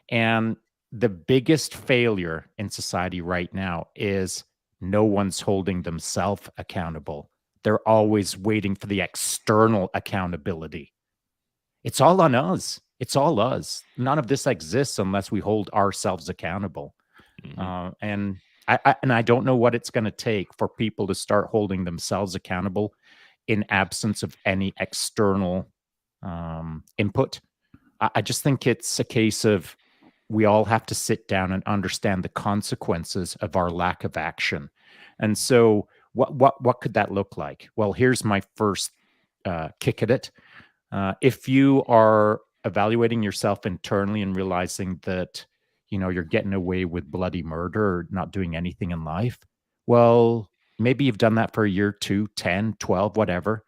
And the biggest failure in society right now is no one's holding themselves accountable. They're always waiting for the external accountability. It's all on us. It's all us. None of this exists unless we hold ourselves accountable. And I don't know what it's going to take for people to start holding themselves accountable in absence of any external input. I just think it's a case of we all have to sit down and understand the consequences of our lack of action. And so what could that look like? Well, here's my first kick at it. If you are evaluating yourself internally and realizing that, you're getting away with bloody murder or not doing anything in life, well, maybe you've done that for a year, 2, 10, 12, whatever.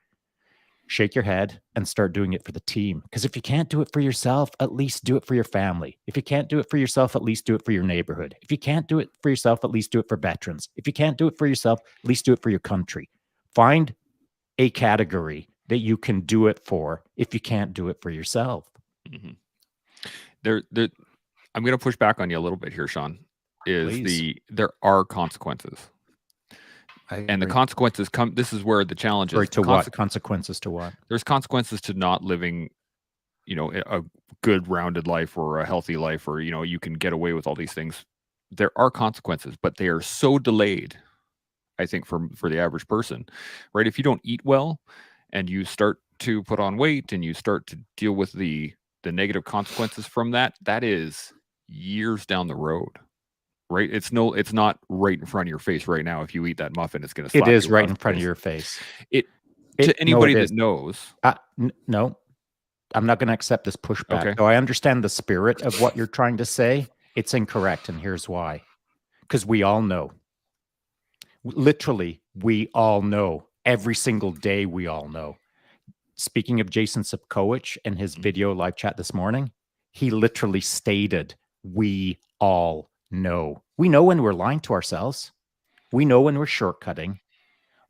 Shake your head and start doing it for the team. Because if you can't do it for yourself, at least do it for your family. If you can't do it for yourself, at least do it for your neighborhood. If you can't do it for yourself, at least do it for veterans. If you can't do it for yourself, at least do it for your country. Find a category that you can do it for if you can't do it for yourself. I'm going to push back on you a little bit here, Shaun. There are consequences. And the consequences come. This is where the challenge is. What consequences to what? There's consequences to not living, a good rounded life or a healthy life, or you can get away with all these things. There are consequences, but they are so delayed. I think for the average person, right? If you don't eat well, and you start to put on weight, and you start to deal with the negative consequences from that, that is years down the road. Right? It's not right in front of your face right now. If you eat that muffin, it's going to slap you. It is right in front of your face. To anybody that knows. No. I'm not going to accept this pushback. Okay. So I understand the spirit of what you're trying to say. It's incorrect, and here's why. Because we all know. Literally, we all know. Every single day, we all know. Speaking of Jason Sipkowicz and his video live chat this morning, he literally stated, we all know. We know when we're lying to ourselves. We know when we're shortcutting.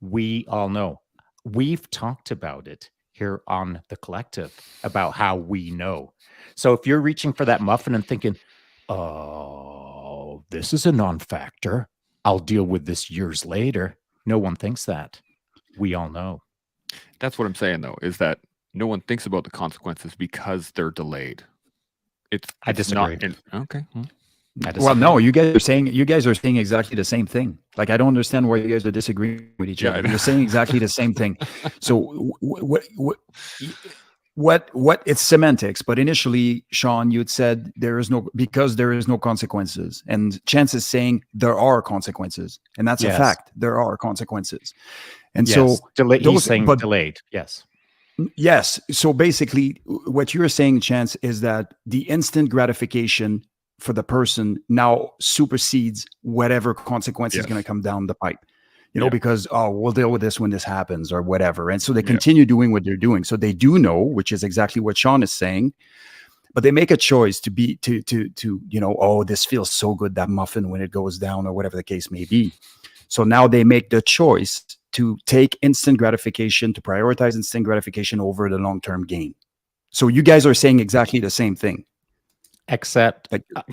We all know. We've talked about it here on the collective about how we know. So if you're reaching for that muffin and thinking, oh, this is a non-factor, I'll deal with this years later. No one thinks that. We all know. That's what I'm saying, though, is that no one thinks about the consequences because they're delayed. I disagree. Okay. Well, no, you guys are saying exactly the same thing. Like, I don't understand why you guys are disagreeing with each other. You're saying exactly the same thing. So what it's semantics, but initially, Shaun, you had said there is no consequences, and Chance is saying there are consequences, and that's a fact. There are consequences, and so he's saying delayed. Yes. Yes. So basically, what you're saying, Chance, is that the instant gratification for the person now supersedes whatever consequence is going to come down the pipe. You know, because, we'll deal with this when this happens or whatever. And so they continue doing what they're doing. So they do know, which is exactly what Shaun is saying, but they make a choice to oh, this feels so good, that muffin, when it goes down or whatever the case may be. So now they make the choice to take instant gratification, to prioritize instant gratification over the long-term gain. So you guys are saying exactly the same thing. Except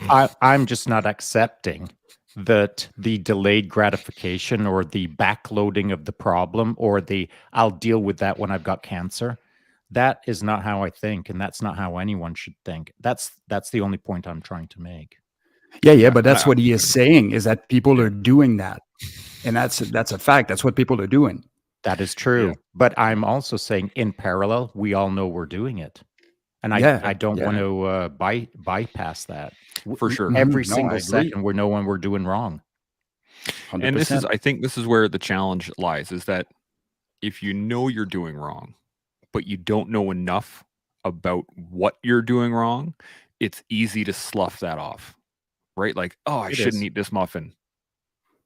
I'm just not accepting that the delayed gratification or the backloading of the problem or the I'll deal with that when I've got cancer. That is not how I think, and that's not how anyone should think. That's the only point I'm trying to make. Yeah, but that's what he is saying, is that people are doing that. And that's a fact. That's what people are doing. That is true. But I'm also saying in parallel, we all know we're doing it. And I don't want to bypass that. For sure. Every single second, we know when we're doing wrong. 100%. And I think this is where the challenge lies, is that if you know you're doing wrong, but you don't know enough about what you're doing wrong, it's easy to slough that off, right? Like, oh, I shouldn't eat this muffin,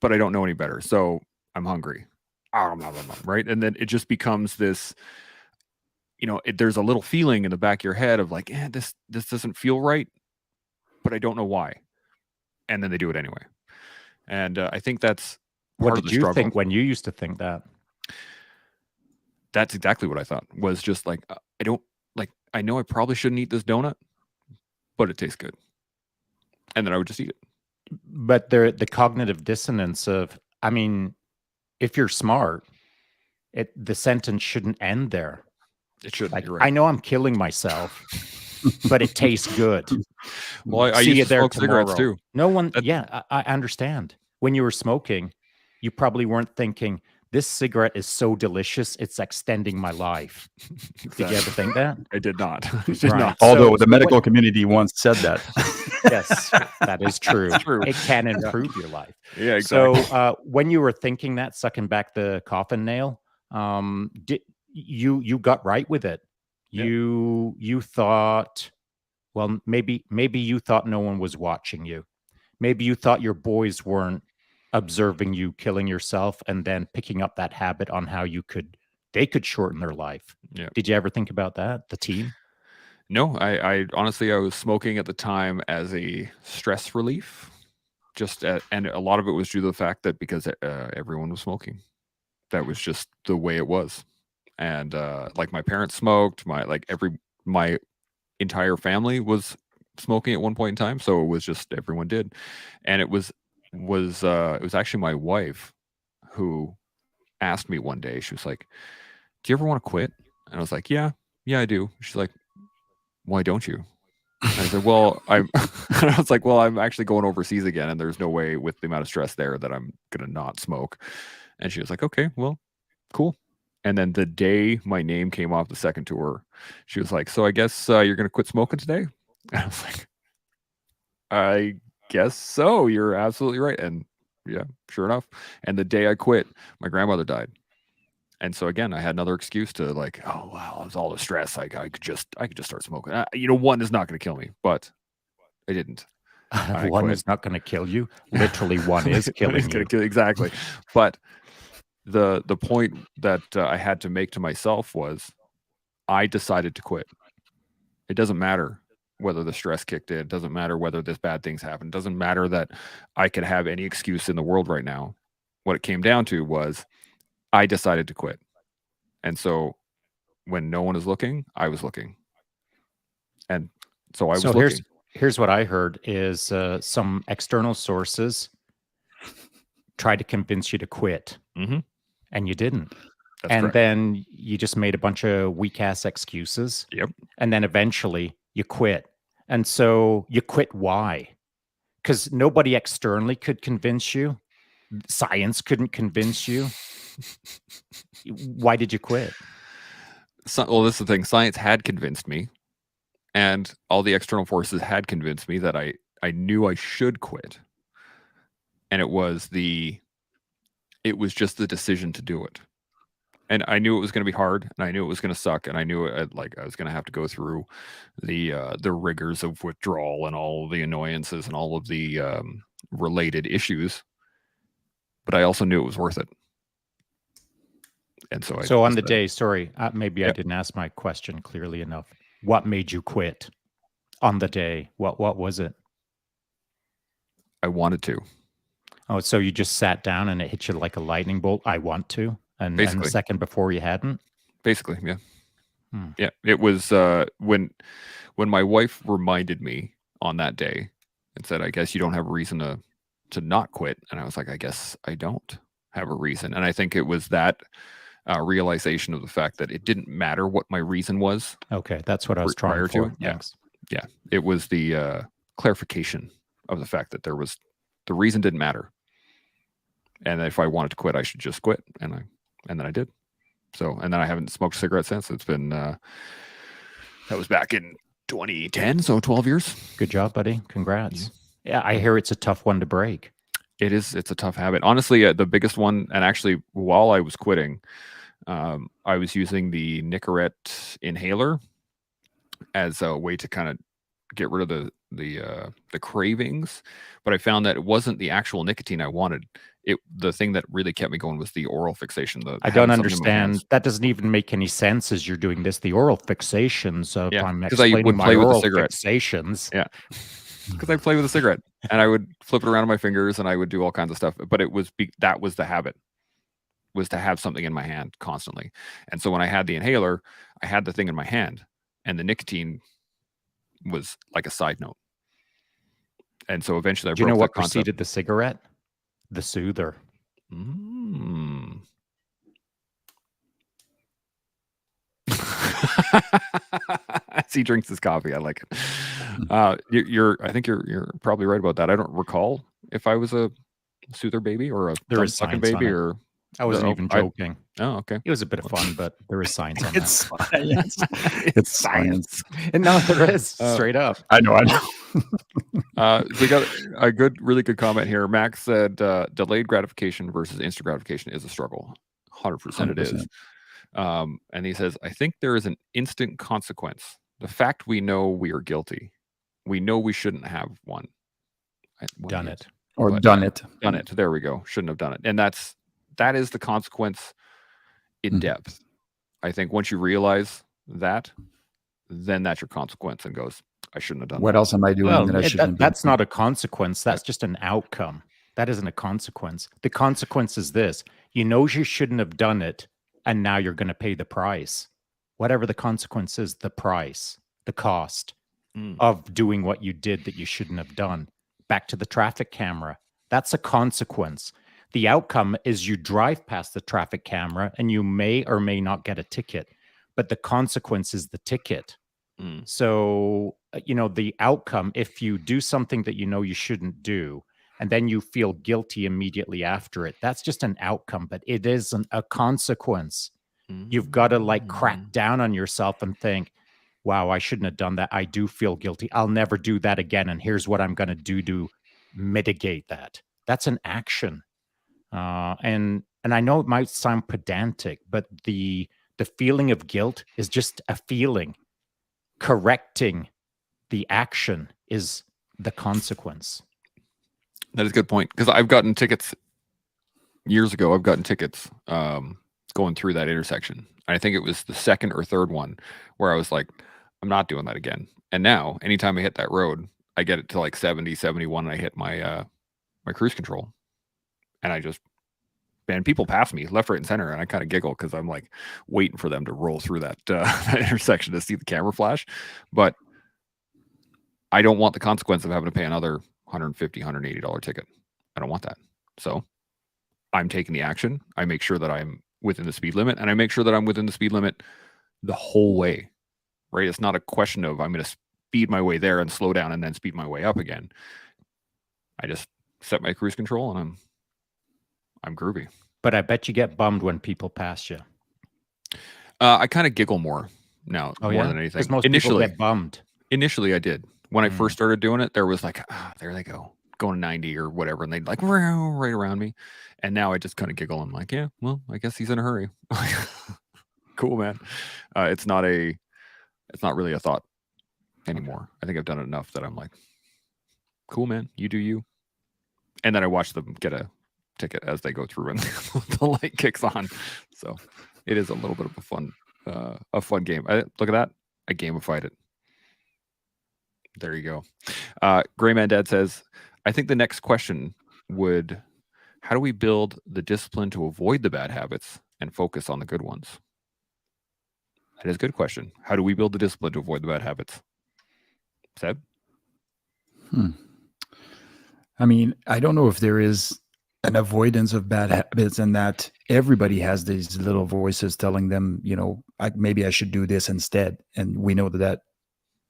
but I don't know any better, so I'm hungry, right? And then it just becomes this, there's a little feeling in the back of your head of like, this doesn't feel right, but I don't know why. And then they do it anyway. And I think that's what did you think when you used to think that? That's exactly what I thought, was just like, I know I probably shouldn't eat this donut, but it tastes good. And then I would just eat it. But the cognitive dissonance of, I mean, if you're smart, the sentence shouldn't end there. It shouldn't. Like, You're right. I know I'm killing myself, but it tastes good. Well, I used to smoke cigarettes too. No one, I understand. When you were smoking, you probably weren't thinking, this cigarette is so delicious, it's extending my life. Exactly. Did you ever think that? I did not. Right. Although the medical community once said that. Yes, that is true. It can improve your life. Yeah, exactly. So when you were thinking that, sucking back the coffin nail, you got right with it. Yeah. You thought, well, maybe you thought no one was watching you. Maybe you thought your boys weren't observing you killing yourself and then picking up that habit on how they could shorten their life. Yeah. Did you ever think about that, the team? No, I honestly, I was smoking at the time as a stress relief, and a lot of it was due to the fact that because everyone was smoking, that was just the way it was. And like my parents smoked, my entire family was smoking at one point in time, so it was just everyone did. And it was actually my wife who asked me one day. She was like, do you ever want to quit? And I was like, yeah, I do. She's like, why don't you? And I said, well, I was like, well, I'm actually going overseas again, and there's no way with the amount of stress there that I'm gonna not smoke. And she was like, okay, well, cool. And then the day my name came off the second tour, she was like, so I guess you're gonna quit smoking today? And I was like, I guess so. You're absolutely right. And yeah, sure enough. And the day I quit, my grandmother died. And so again, I had another excuse to like, oh wow, it was all the stress. I could just start smoking. One is not going to kill me, but I didn't. I One quit. is not going to kill you. Literally, one is killing you. Exactly. But the point that I had to make to myself was, I decided to quit. It doesn't matter whether the stress kicked in. It doesn't matter whether this bad things happen. It doesn't matter that I could have any excuse in the world right now. What it came down to was, I decided to quit. And so when no one is looking, I was looking. And so I was looking. Here's what I heard is some external sources tried to convince you to quit, and you didn't. That's correct. Then you just made a bunch of weak ass excuses. Yep. And then eventually you quit. And so you quit. Why? Because nobody externally could convince you. Science couldn't convince you. Why did you quit? Well, this is the thing. Science had convinced me, and all the external forces had convinced me that I knew I should quit. And it was just the decision to do it. And I knew it was going to be hard, and I knew it was going to suck, and I knew I was going to have to go through the rigors of withdrawal and all the annoyances and all of the related issues. But I also knew it was worth it. And so on the day, sorry, maybe I didn't ask my question clearly enough. What made you quit on the day? What was it? I wanted to. Oh, so you just sat down and it hit you like a lightning bolt. I want to. And the second before you hadn't? Basically, yeah. Yeah. It was when my wife reminded me on that day and said, I guess you don't have a reason to not quit. And I was like, I guess I don't have a reason. And I think it was that realization of the fact that it didn't matter what my reason was. Okay, that's what I was trying to. Thanks. Yeah. It was the clarification of the fact that the reason didn't matter. And if I wanted to quit, I should just quit. And then I did. So, and then I haven't smoked a cigarette since. It's been, that was back in 2010. So 12 years. Good job, buddy. Congrats. Yeah, I hear it's a tough one to break. It is. It's a tough habit. Honestly, the biggest one, and actually while I was quitting, I was using the Nicorette inhaler as a way to kind of get rid of the cravings. But I found that it wasn't the actual nicotine I wanted. The thing that really kept me going was the oral fixation. I don't understand. That doesn't even make any sense as you're doing this. The oral fixations. I'm explaining my oral fixations. Yeah. Because I play with a cigarette and I would flip it around on my fingers and I would do all kinds of stuff. But that was the habit, was to have something in my hand constantly. And so when I had the inhaler, I had the thing in my hand, and the nicotine was like a side note. And so eventually I broke that concept. Do you know what preceded the cigarette? The soother. As he drinks his coffee, I like it. I think you're probably right about that. I don't recall if I was a soother baby or a sucking baby, or I wasn't even joking. Okay. It was a bit of fun, but there is science on It's that. science. It's science. And no, there is straight up. I know. We got a really good comment here. Max said, delayed gratification versus instant gratification is a struggle. 100% it is. And he says, I think there is an instant consequence. The fact we know we are guilty. We know we shouldn't have one. Done it. Done it. Done it. There we go. Shouldn't have done it. And that is the consequence in depth. I think once you realize that, then that's your consequence and goes, I shouldn't have done what that. else am I doing that I shouldn't? That's not a consequence. That's just an outcome. That isn't a consequence. The consequence is this. You know you shouldn't have done it, and now you're going to pay the price. Whatever the consequence is, the price, the cost of doing what you did that you shouldn't have done. Back to the traffic camera. That's a consequence. The outcome is you drive past the traffic camera and you may or may not get a ticket, but the consequence is the ticket. So, the outcome, if you do something that you know you shouldn't do, and then you feel guilty immediately after it, that's just an outcome, but it isn't a consequence. You've got to crack down on yourself and think, wow, I shouldn't have done that. I do feel guilty. I'll never do that again. And here's what I'm going to do to mitigate that. That's an action. And and I know it might sound pedantic, but the feeling of guilt is just a feeling. Correcting the action is the consequence. That is a good point, because I've gotten tickets years ago. I've gotten tickets going through that intersection. I think it was the second or third one where I was like, I'm not doing that again. And now, anytime I hit that road, I get it to like 70, 71, and I hit my my cruise control, and I just, man, people pass me left, right, and center, and I kind of giggle because I'm like waiting for them to roll through that, that intersection to see the camera flash. But I don't want the consequence of having to pay another $150, $180 ticket. I don't want that. So I'm taking the action. I make sure that I'm within the speed limit, and I make sure that I'm within the speed limit the whole way, right? It's not a question of I'm going to speed my way there and slow down and then speed my way up again. I just set my cruise control and I'm groovy. But I bet you get bummed when people pass you. I kind of giggle more now, more than anything. Because most people get bummed. Initially, I did. When I first started doing it, there was like, there they go, going 90 or whatever, and they'd like right around me. And now I just kind of giggle. I'm like, yeah, well, I guess he's in a hurry. Cool, man. It's not really a thought anymore. I think I've done it enough that I'm like, cool, man, you do you. And then I watch them get a ticket as they go through and the light kicks on. So it is a little bit of a fun game. Look at that. I gamified it. There you go. Gray Man Dad says, I think the next question would, how do we build the discipline to avoid the bad habits and focus on the good ones? That is a good question. How do we build the discipline to avoid the bad habits? Seb? I mean, I don't know if there is an avoidance of bad habits, and that everybody has these little voices telling them, maybe I should do this instead. And we know that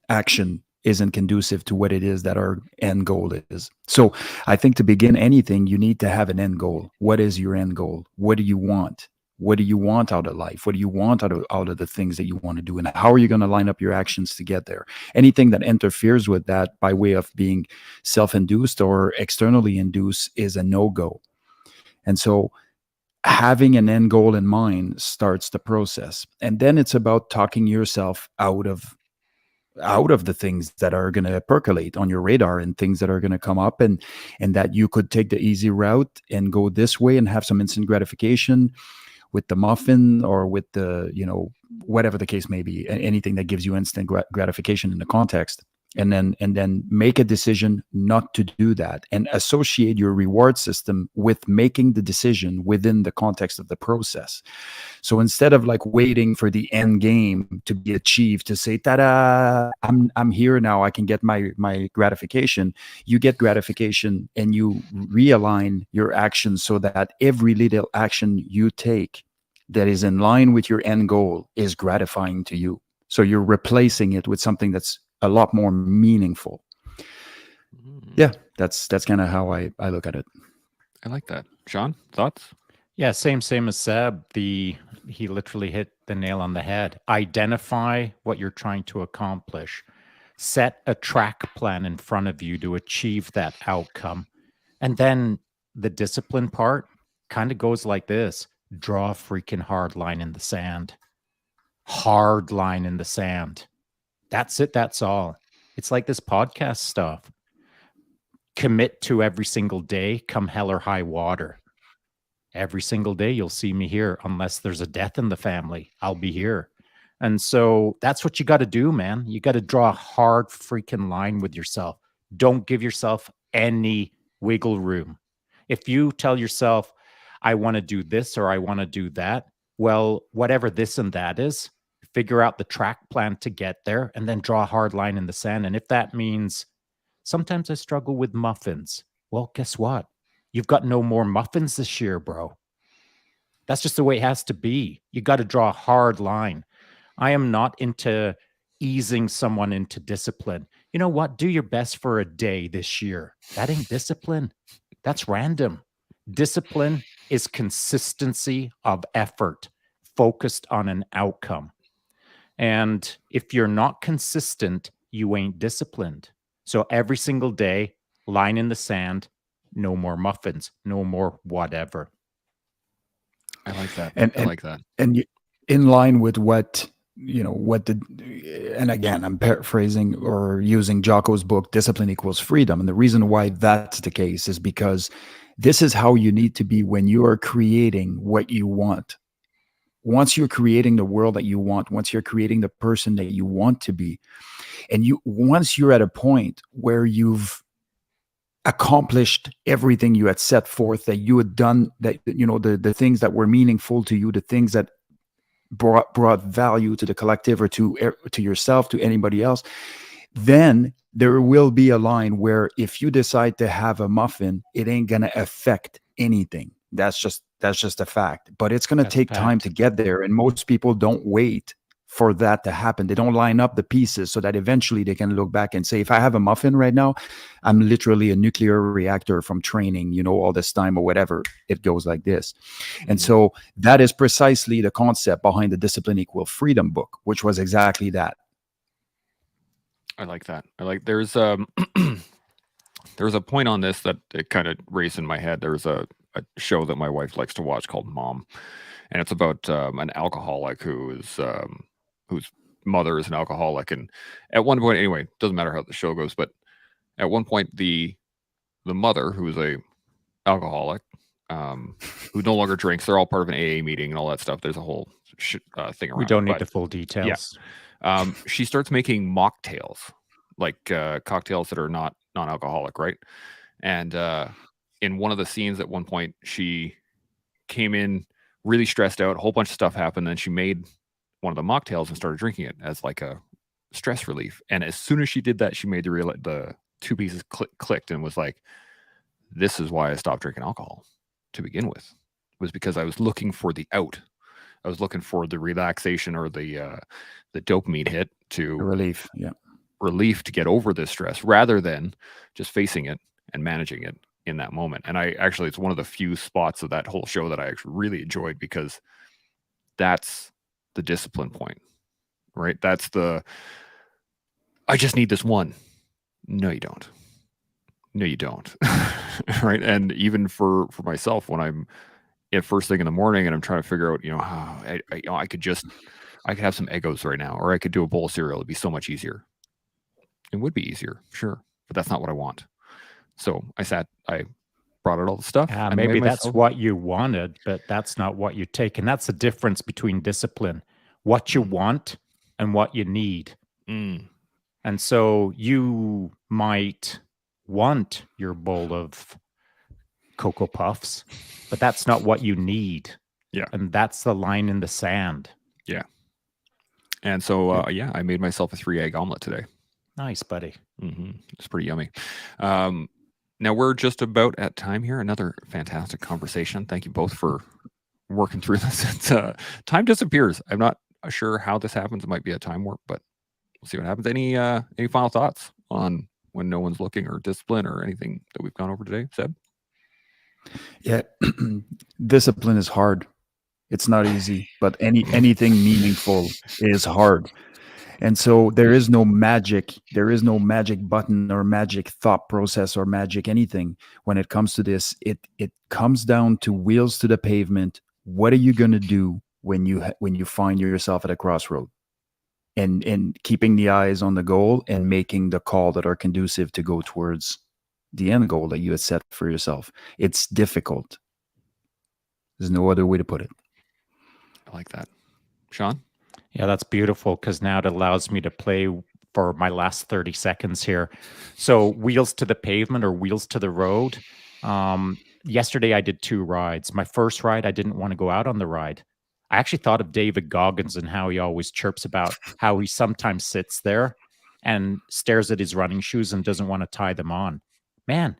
action isn't conducive to what it is that our end goal is. So I think to begin anything, you need to have an end goal. What is your end goal? What do you want? What do you want out of life? What do you want out of the things that you want to do? And how are you going to line up your actions to get there? Anything that interferes with that by way of being self-induced or externally induced is a no-go. And so having an end goal in mind starts the process. And then it's about talking yourself out of the things that are going to percolate on your radar and things that are going to come up, and that you could take the easy route and go this way and have some instant gratification with the muffin or with the, whatever the case may be, anything that gives you instant gratification in the context. And then make a decision not to do that, and associate your reward system with making the decision within the context of the process. So instead of like waiting for the end game to be achieved to say, ta-da, I'm here now, I can get my gratification, you get gratification and you realign your actions so that every little action you take that is in line with your end goal is gratifying to you. So you're replacing it with something that's a lot more meaningful. Yeah, that's kind of how I look at it. I like that. Shaun, thoughts? Yeah, same as Seb. He literally hit the nail on the head. Identify what you're trying to accomplish. Set a track plan in front of you to achieve that outcome. And then the discipline part kind of goes like this. Draw a freaking hard line in the sand. Hard line in the sand. That's it. That's all. It's like this podcast stuff. Commit to every single day, come hell or high water. Every single day you'll see me here. Unless there's a death in the family, I'll be here. And so that's what you got to do, man. You got to draw a hard freaking line with yourself. Don't give yourself any wiggle room. If you tell yourself, I want to do this or I want to do that, well, whatever this and that is, figure out the track plan to get there, and then draw a hard line in the sand. And if that means sometimes I struggle with muffins, well, guess what? You've got no more muffins this year, bro. That's just the way it has to be. You got to draw a hard line. I am not into easing someone into discipline. You know what? Do your best for a day this year. That ain't discipline. That's random. Discipline is consistency of effort focused on an outcome. And if you're not consistent, you ain't disciplined. So every single day, line in the sand, no more muffins, no more whatever. I like that. And I like that. in line with what and again, I'm paraphrasing or using Jocko's book, Discipline Equals Freedom. And the reason why that's the case is because this is how you need to be when you are creating what you want. Once you're creating the world that you want, once you're creating the person that you want to be, and once you're at a point where you've accomplished everything you had set forth, that you had done, that the things that were meaningful to you, the things that brought value to the collective or to yourself, to anybody else, then there will be a line where if you decide to have a muffin, it ain't gonna affect anything. That's just a fact. But it's gonna take time to get there, and most people don't wait for that to happen. They don't line up the pieces so that eventually they can look back and say, if I have a muffin right now, I'm literally a nuclear reactor from training, all this time or whatever. It goes like this. And so that is precisely the concept behind the Discipline Equal Freedom book, which was exactly that. I like that. There's there's a point on this that it kind of raced in my head. There's a show that my wife likes to watch called Mom, and it's about an alcoholic whose mother is an alcoholic, and at one point, anyway, doesn't matter how the show goes, but at one point the mother, who is a alcoholic, who no longer drinks, they're all part of an AA meeting and all that stuff. There's a whole thing around. We don't need the full details. Yeah. She starts making mocktails, like cocktails that are not non-alcoholic, right? And in one of the scenes at one point, she came in really stressed out, a whole bunch of stuff happened, then she made one of the mocktails and started drinking it as like a stress relief. And as soon as she did that, she made the two pieces clicked and was like, this is why I stopped drinking alcohol to begin with, was because I was looking for the out. I was looking for the relaxation or the dopamine hit to relief to get over this stress, rather than just facing it and managing it in that moment. And it's one of the few spots of that whole show that I actually really enjoyed, because that's the discipline point, right? That's I just need this one. No, you don't. No, you don't. Right. And even for myself, when I'm at first thing in the morning and I'm trying to figure out, I could have some Eggos right now, or I could do a bowl of cereal. It'd be so much easier. It would be easier, sure, but that's not what I want. So I brought out all the stuff. Maybe that's what you wanted, but that's not what you take. And that's the difference between discipline, what you want and what you need. And so you might want your bowl of Cocoa Puffs, but that's not what you need. Yeah. And that's the line in the sand. Yeah. And so, I made myself a 3-egg omelet today. Nice, buddy. It's pretty yummy. Now we're just about at time here. Another fantastic conversation. Thank you both for working through this. Time disappears. I'm not sure how this happens. It might be a time warp, but we'll see what happens. Any final thoughts on when no one's looking, or discipline, or anything that we've gone over today, Seb? Yeah, discipline is hard. It's not easy, but anything meaningful is hard. And so there is no magic button or magic thought process or magic anything when it comes to this. It comes down to wheels to the pavement. What are you going to do when you find yourself at a crossroad? And keeping the eyes on the goal and making the call that are conducive to go towards the end goal that you had set for yourself. It's difficult. There's no other way to put it. I like that. Shaun? Yeah, that's beautiful, because now it allows me to play for my last 30 seconds here. So wheels to the pavement or wheels to the road. Yesterday I did 2 rides. My first ride, I didn't want to go out on the ride. I actually thought of David Goggins and how he always chirps about how he sometimes sits there and stares at his running shoes and doesn't want to tie them on. Man,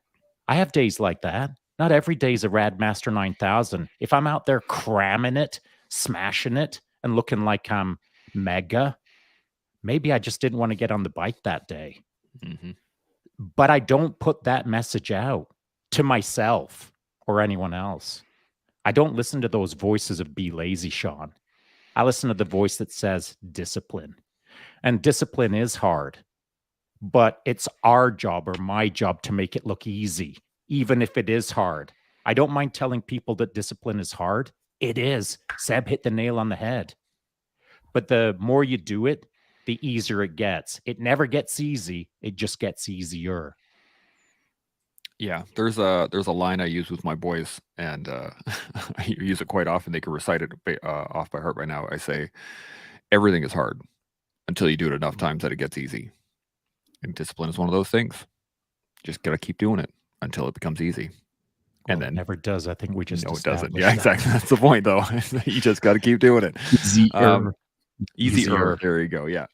I have days like that. Not every day is a Radmaster 9000. If I'm out there cramming it, smashing it, and looking like I'm mega, maybe I just didn't want to get on the bike that day. But I don't put that message out to myself or anyone else. I don't listen to those voices of be lazy, Shaun. I listen to the voice that says discipline. And discipline is hard, but it's our job or my job to make it look easy, even if it is hard. I don't mind telling people that discipline is hard. It is. Seb hit the nail on the head. But the more you do it, the easier it gets. It never gets easy. It just gets easier. Yeah, there's a line I use with my boys, and I use it quite often. They can recite it off by heart by now. I say, everything is hard until you do it enough times that it gets easy. And discipline is one of those things. Just got to keep doing it until it becomes easy. Well, And then it never does. I think we just no, it doesn't. established Yeah, that. exactly. That's the point, though. You just got to keep doing it. Easier. Easier. There you go. Yeah.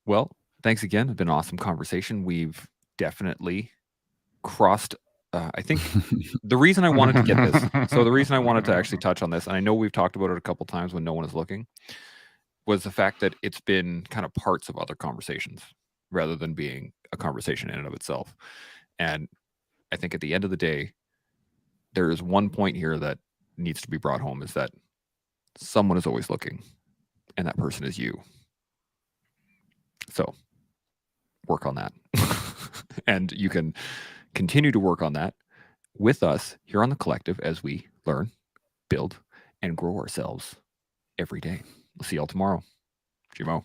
Well, thanks again. It's been an awesome conversation. We've definitely crossed. I think the reason I wanted to get this, so the reason I wanted to actually touch on this, and I know we've talked about it a couple times when no one is looking, was the fact that it's been kind of parts of other conversations rather than being a conversation in and of itself. And I think at the end of the day, there is one point here that needs to be brought home, is that someone is always looking, and that person is you. So work on that. And you can continue to work on that with us here on the collective as we learn, build, and grow ourselves every day. We'll see y'all tomorrow. Jimo.